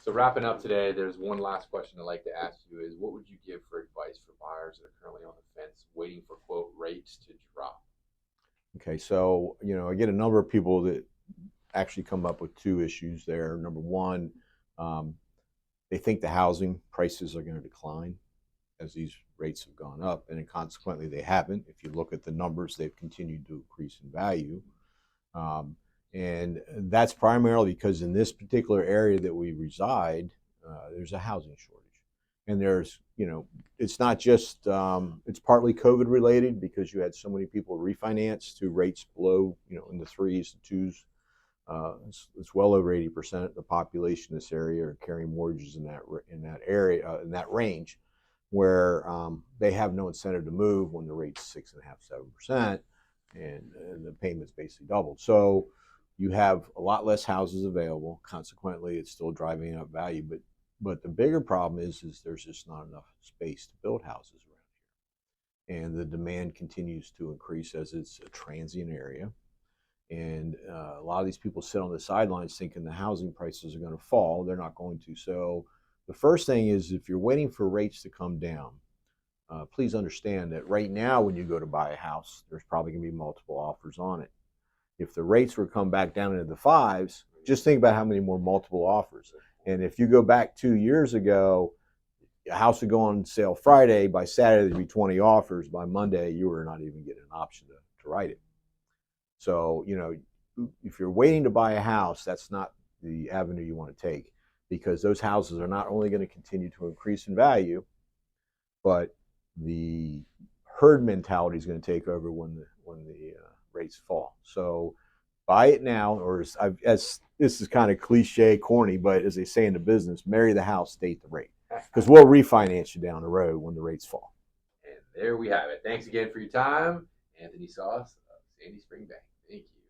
So wrapping up today, there's one last question I'd like to ask you is what would you give for advice for buyers that are currently on the fence waiting for quote rates to drop? Okay, so I get a number of people that actually come up with two issues there. Number one, um, they think the housing prices are going to decline as these rates have gone up, and consequently they haven't. If you look at the numbers, they've continued to increase in value, um, and that's primarily because in this particular area that we reside, there's a housing shortage, and it's not just it's partly COVID related because you had so many people refinance to rates below, in the threes, the twos. It's well over 80% of the population in this area are carrying mortgages in that area in that range, where they have no incentive to move when the rate's 6.5, 7%, and the payments basically doubled. So you have a lot less houses available. Consequently, it's still driving up value. But the bigger problem is there's just not enough space to build houses around here, and the demand continues to increase as it's a transient area. And a lot of these people sit on the sidelines thinking the housing prices are going to fall. They're not going to. So the first thing is, if you're waiting for rates to come down, please understand that right now when you go to buy a house, there's probably going to be multiple offers on it. If the rates were to come back down into the fives, just think about how many more multiple offers. And if you go back 2 years ago, a house would go on sale Friday. By Saturday, there'd be 20 offers. By Monday, you were not even getting an option to write it. So, if you're waiting to buy a house, that's not the avenue you want to take, because those houses are not only going to continue to increase in value, but the herd mentality is going to take over when the rates fall. So buy it now, or as this is kind of cliche, corny, but as they say in the business, marry the house, date the rate, because we'll refinance you down the road when the rates fall. And there we have it. Thanks again for your time, Anthony Sauce of Sandy Spring Bank. Thank you.